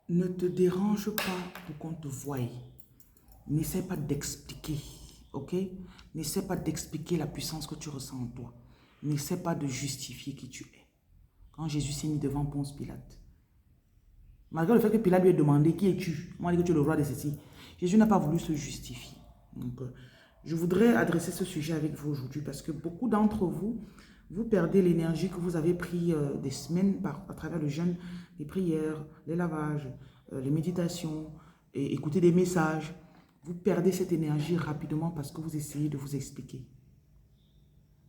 Ne te dérange pas pour qu'on te voie. N'essaie pas d'expliquer, ok? N'essaie pas d'expliquer la puissance que tu ressens en toi. N'essaie pas de justifier qui tu es. Quand Jésus s'est mis devant Ponce Pilate, malgré le fait que Pilate lui ait demandé qui es-tu? Moi, dit que tu es le roi de ceci. Jésus n'a pas voulu se justifier. Donc, je voudrais adresser ce sujet avec vous aujourd'hui parce que beaucoup d'entre vous, vous perdez l'énergie que vous avez pris des semaines à travers le jeûne, les prières, les lavages, les méditations, et écouter des messages. Vous perdez cette énergie rapidement parce que vous essayez de vous expliquer.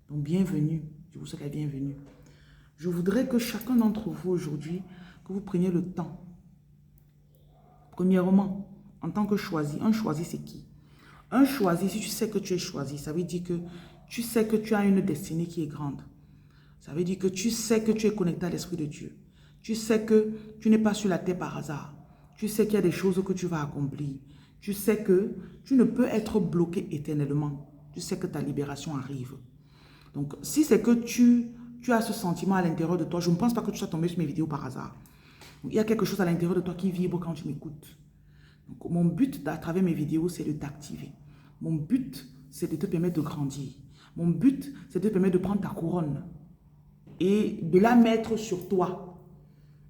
Donc, bienvenue. Je vous souhaite la bienvenue. Je voudrais que chacun d'entre vous aujourd'hui, que vous preniez le temps. Premièrement, en tant que choisi, un choisi c'est qui? Un choisi, si tu sais que tu es choisi, ça veut dire que tu sais que tu as une destinée qui est grande. Ça veut dire que tu sais que tu es connecté à l'Esprit de Dieu. Tu sais que tu n'es pas sur la terre par hasard. Tu sais qu'il y a des choses que tu vas accomplir. Tu sais que tu ne peux être bloqué éternellement. Tu sais que ta libération arrive. Donc, si c'est que tu as ce sentiment à l'intérieur de toi, je ne pense pas que tu sois tombé sur mes vidéos par hasard. Il y a quelque chose à l'intérieur de toi qui vibre quand tu m'écoutes. Donc, mon but à travers mes vidéos, c'est de t'activer. Mon but, c'est de te permettre de grandir. Mon but, c'est de te permettre de prendre ta couronne et de la mettre sur toi.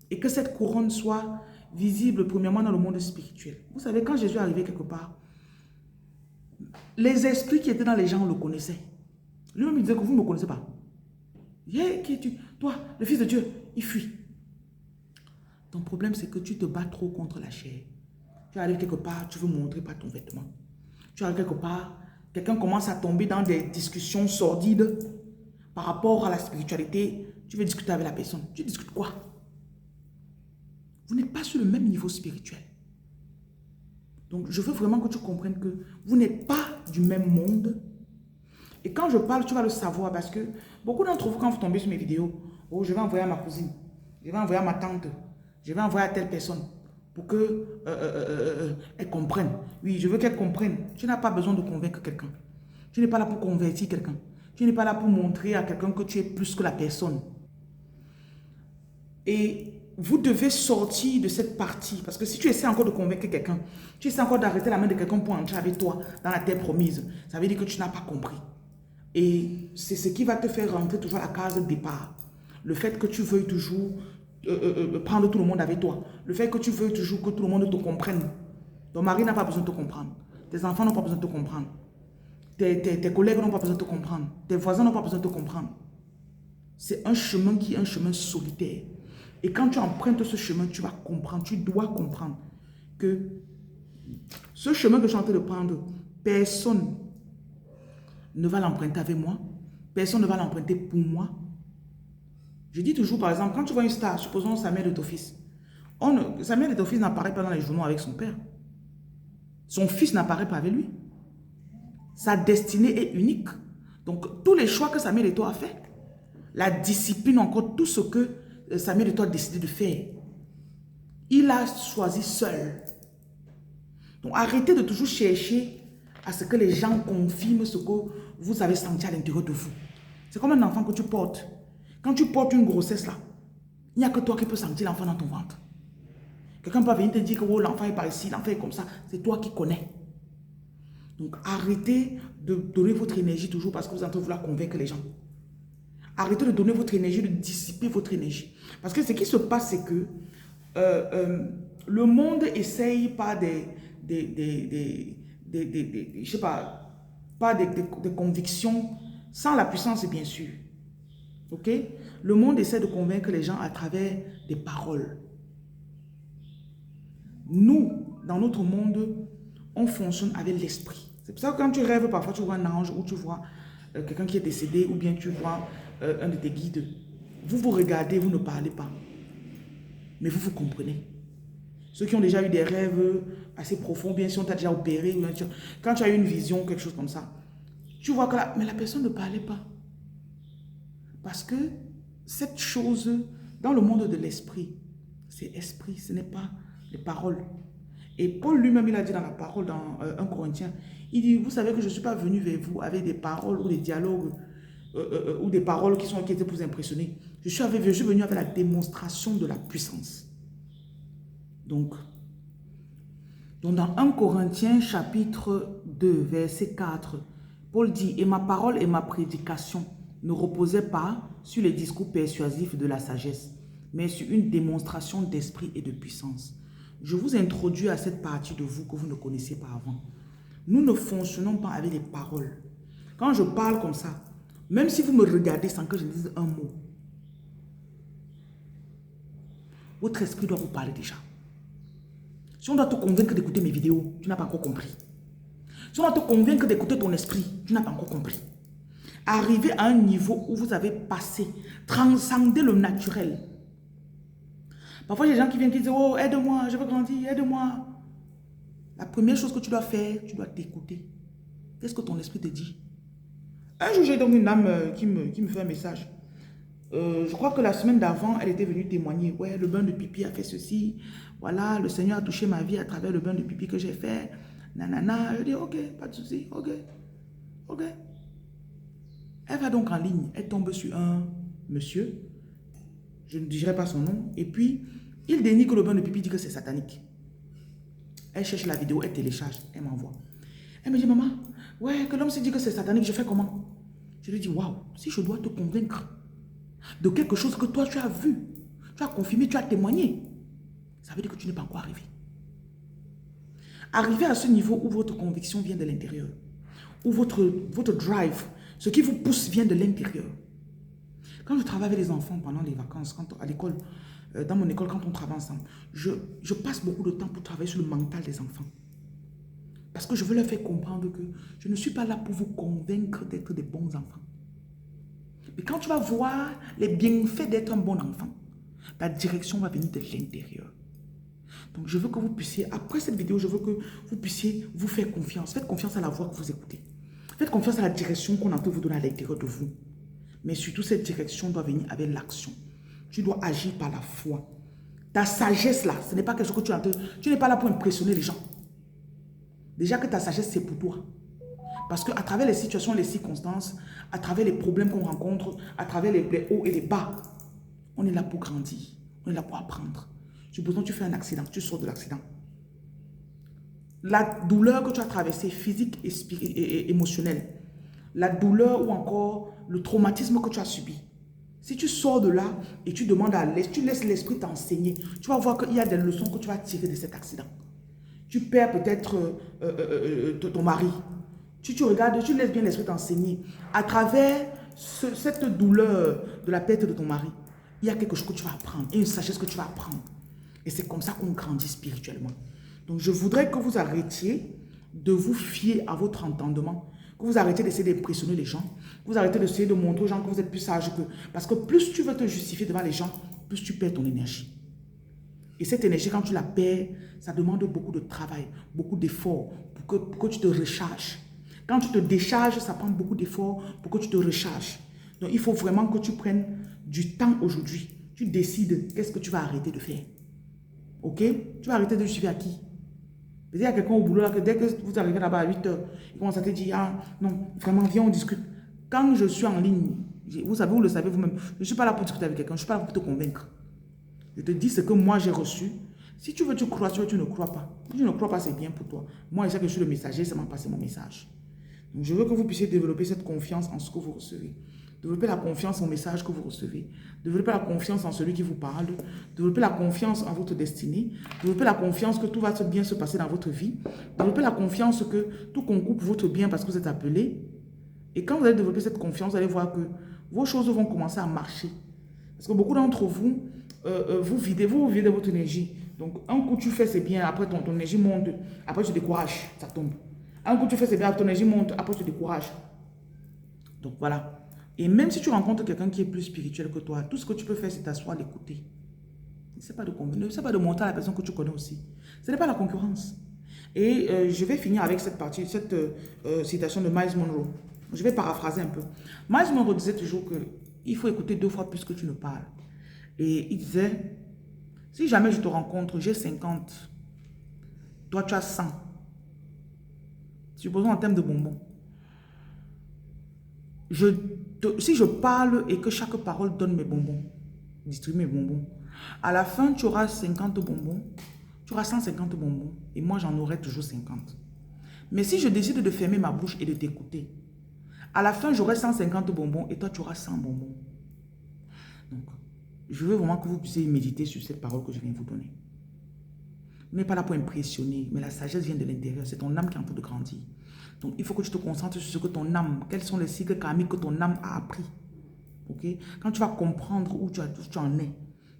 Et que cette couronne soit visible premièrement dans le monde spirituel. Vous savez, quand Jésus est arrivé quelque part, les esprits qui étaient dans les gens le connaissaient. Lui-même disait que vous ne me connaissez pas. Yeah, qui es-tu? Toi, le Fils de Dieu, il fuit. Ton problème, c'est que tu te bats trop contre la chair. Tu arrives quelque part, tu veux montrer par ton vêtement. Tu arrives quelque part, quelqu'un commence à tomber dans des discussions sordides par rapport à la spiritualité. Tu veux discuter avec la personne. Tu discutes quoi? Vous n'êtes pas sur le même niveau spirituel. Donc, je veux vraiment que tu comprennes que vous n'êtes pas du même monde. Et quand je parle, tu vas le savoir parce que beaucoup d'entre vous, quand vous tombez sur mes vidéos, oh, je vais envoyer à ma cousine, je vais envoyer à ma tante, je vais envoyer à telle personne pour qu'elle comprenne. Oui, je veux qu'elle comprenne. Tu n'as pas besoin de convaincre quelqu'un. Tu n'es pas là pour convertir quelqu'un. Tu n'es pas là pour montrer à quelqu'un que tu es plus que la personne. Et vous devez sortir de cette partie. Parce que si tu essaies encore de convaincre quelqu'un, tu essaies encore d'arrêter la main de quelqu'un pour entrer avec toi dans la terre promise, ça veut dire que tu n'as pas compris. Et c'est ce qui va te faire rentrer toujours à la case de départ. Le fait que tu veuilles toujours prendre tout le monde avec toi. Le fait que tu veuilles toujours que tout le monde te comprenne. Ton mari n'a pas besoin de te comprendre. Tes enfants n'ont pas besoin de te comprendre. Tes collègues n'ont pas besoin de te comprendre. Tes voisins n'ont pas besoin de te comprendre. C'est un chemin qui est un chemin solitaire. Et quand tu empruntes ce chemin, tu vas comprendre, tu dois comprendre que ce chemin que je suis en train de prendre, personne ne va l'emprunter avec moi. Personne ne va l'emprunter pour moi. Je dis toujours, par exemple, quand tu vois une star, supposons Samuel Eto'o-Fils. Samuel Eto'o-Fils n'apparaît pas dans les journaux avec son père. Son fils n'apparaît pas avec lui. Sa destinée est unique. Donc, tous les choix que Samuel Eto'o a fait, la discipline, encore tout ce que Samuel Eto'o a décidé de faire, il a choisi seul. Donc, arrêtez de toujours chercher à ce que les gens confirment ce que vous avez senti à l'intérieur de vous. C'est comme un enfant que tu portes. Quand tu portes une grossesse là, il n'y a que toi qui peux sentir l'enfant dans ton ventre. Quelqu'un peut venir te dire que oh, l'enfant est par ici, l'enfant est comme ça. C'est toi qui connais. Donc arrêtez de donner votre énergie toujours parce que vous êtes en train de vouloir convaincre les gens. Arrêtez de donner votre énergie, de dissiper votre énergie. Parce que ce qui se passe, c'est que le monde essaye par je sais pas des convictions, sans la puissance bien sûr. Ok? Le monde essaie de convaincre les gens à travers des paroles. Nous, dans notre monde, on fonctionne avec l'esprit. C'est pour ça que quand tu rêves, parfois tu vois un ange ou tu vois quelqu'un qui est décédé ou bien tu vois un de tes guides. Vous vous regardez, vous ne parlez pas. Mais vous vous comprenez. Ceux qui ont déjà eu des rêves assez profonds, bien sûr, on t'a déjà opéré. Quand tu as eu une vision, quelque chose comme ça, tu vois que mais la personne ne parlait pas. Parce que cette chose, dans le monde de l'esprit, c'est esprit, ce n'est pas les paroles. Et Paul lui-même, il a dit dans la parole, dans 1 Corinthiens, il dit, vous savez que je ne suis pas venu vers vous avec des paroles ou des dialogues ou des paroles qui étaient pour vous impressionner. Je suis venu avec la démonstration de la puissance. Donc dans 1 Corinthiens chapitre 2, verset 4, Paul dit, « Et ma parole et ma prédication ne reposaient pas sur les discours persuasifs de la sagesse, mais sur une démonstration d'esprit et de puissance. » Je vous introduis à cette partie de vous que vous ne connaissez pas avant. Nous ne fonctionnons pas avec les paroles. Quand je parle comme ça, même si vous me regardez sans que je dise un mot, votre esprit doit vous parler déjà. Si on doit te convaincre d'écouter mes vidéos, tu n'as pas encore compris. Si on doit te convaincre d'écouter ton esprit, tu n'as pas encore compris. Arriver à un niveau où vous avez passé, transcender le naturel. Parfois, il y a des gens qui viennent qui disent, « Oh, aide-moi, je veux grandir, aide-moi. » La première chose que tu dois faire, tu dois t'écouter. Qu'est-ce que ton esprit te dit? Un jour, j'ai donc une dame qui me fait un message. Je crois que la semaine d'avant, elle était venue témoigner. Ouais, le bain de pipi a fait ceci. Voilà, le Seigneur a touché ma vie à travers le bain de pipi que j'ai fait. Nanana. Je dis, ok, pas de souci, ok. Ok. Elle va donc en ligne. Elle tombe sur un monsieur. Je ne dirai pas son nom. Et puis, il dénie que le bain de pipi dit que c'est satanique. Elle cherche la vidéo, elle télécharge, elle m'envoie. Elle me dit, maman, ouais, que l'homme se dit que c'est satanique, je fais comment? Je lui dis, waouh, si je dois te convaincre de quelque chose que toi tu as vu, tu as confirmé, tu as témoigné, ça veut dire que tu n'es pas encore arrivé. Arrivé à ce niveau où votre conviction vient de l'intérieur, où votre drive, ce qui vous pousse vient de l'intérieur. Quand je travaille avec les enfants pendant les vacances, à l'école, dans mon école, quand on travaille ensemble, je passe beaucoup de temps pour travailler sur le mental des enfants. Parce que je veux leur faire comprendre que je ne suis pas là pour vous convaincre d'être des bons enfants. Mais quand tu vas voir les bienfaits d'être un bon enfant, ta direction va venir de l'intérieur. Donc je veux que vous puissiez, après cette vidéo, je veux que vous puissiez vous faire confiance. Faites confiance à la voix que vous écoutez. Faites confiance à la direction qu'on entend vous donner à l'intérieur de vous. Mais surtout, cette direction doit venir avec l'action. Tu dois agir par la foi. Ta sagesse là, ce n'est pas quelque chose que tu entends. Tu n'es pas là pour impressionner les gens. Déjà que ta sagesse, c'est pour toi. Parce qu'à travers les situations, les circonstances, à travers les problèmes qu'on rencontre, à travers les hauts et les bas, on est là pour grandir. On est là pour apprendre. Supposons que tu fais un accident, tu sors de l'accident. La douleur que tu as traversée, physique et émotionnelle, la douleur ou encore le traumatisme que tu as subi, si tu sors de là et tu demandes tu laisses l'esprit t'enseigner, tu vas voir qu'il y a des leçons que tu vas tirer de cet accident. Tu perds peut-être ton mari. Tu regardes, tu laisses bien l'esprit t'enseigner. À travers cette douleur de la perte de ton mari, il y a quelque chose que tu vas apprendre, et une sagesse que tu vas apprendre. Et c'est comme ça qu'on grandit spirituellement. Donc je voudrais que vous arrêtiez de vous fier à votre entendement, que vous arrêtiez d'essayer d'impressionner les gens, que vous arrêtiez d'essayer de montrer aux gens que vous êtes plus sage qu'eux. Parce que plus tu veux te justifier devant les gens, plus tu perds ton énergie. Et cette énergie, quand tu la perds, ça demande beaucoup de travail, beaucoup d'efforts pour que tu te recharges. Quand tu te décharges, ça prend beaucoup d'efforts pour que tu te recharges. Donc, il faut vraiment que tu prennes du temps aujourd'hui. Tu décides qu'est-ce que tu vas arrêter de faire. Ok? Tu vas arrêter de suivre à qui? Peut-être qu'il y a quelqu'un au boulot là que dès que vous arrivez là-bas à 8 h, il commence à te dire, ah non, vraiment, viens, on discute. Quand je suis en ligne, vous savez, vous le savez vous-même, je ne suis pas là pour discuter avec quelqu'un, je ne suis pas là pour te convaincre. Je te dis ce que moi j'ai reçu. Si tu veux, tu crois, si tu veux, tu ne crois pas. Si tu ne crois pas, c'est bien pour toi. Moi, je sais que je suis le messager, ça m'a passé mon message. Donc, je veux que vous puissiez développer cette confiance en ce que vous recevez. Développer la confiance au message que vous recevez. Développer la confiance en celui qui vous parle. Développer la confiance en votre destinée. Développer la confiance que tout va bien se passer dans votre vie. Développer la confiance que tout concourt pour votre bien parce que vous êtes appelé. Et quand vous allez développer cette confiance, vous allez voir que vos choses vont commencer à marcher. Parce que beaucoup d'entre vous, vous videz votre énergie. Donc, un coup tu fais, c'est bien, après ton énergie monte, après tu te décourages, ça tombe. Un coup tu fais, c'est bien, ton énergie monte, après tu te décourages. Donc, voilà. Et même si tu rencontres quelqu'un qui est plus spirituel que toi, tout ce que tu peux faire, c'est t'asseoir, l'écouter. Ce n'est pas de convaincre, ce n'est pas de montrer à la personne que tu connais aussi. Ce n'est pas la concurrence. Et je vais finir avec cette partie, cette citation de Miles Monroe. Je vais paraphraser un peu. Miles Monroe disait toujours qu'il faut écouter 2 fois plus que tu ne parles. Et il disait, si jamais je te rencontre, j'ai 50, toi tu as 100. Supposons en termes de bonbons. Si je parle et que chaque parole donne mes bonbons, distribue mes bonbons, à la fin tu auras 50 bonbons, tu auras 150 bonbons et moi, j'en aurai toujours 50. Mais si je décide de fermer ma bouche et de t'écouter, à la fin, j'aurai 150 bonbons et toi, tu auras 100 bonbons. Donc, je veux vraiment que vous puissiez méditer sur cette parole que je viens de vous donner. Vous n'êtes pas là pour impressionner, mais la sagesse vient de l'intérieur. C'est ton âme qui est en train de grandir. Donc, il faut que tu te concentres sur ce que ton âme, quels sont les cycles karmiques que ton âme a appris. Ok? Quand tu vas comprendre où tu en es,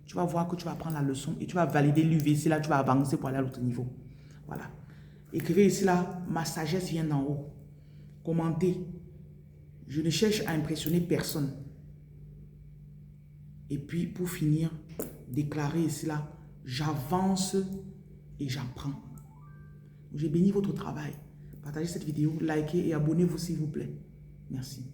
tu vas voir que tu vas prendre la leçon et tu vas valider l'UVC. Là, tu vas avancer pour aller à l'autre niveau. Voilà. Écrivez ici, là, ma sagesse vient d'en haut. Commentez. Je ne cherche à impressionner personne. Et puis, pour finir, déclarez ici, là, j'avance et j'apprends. J'ai béni votre travail. Partagez cette vidéo, likez et abonnez-vous s'il vous plaît. Merci.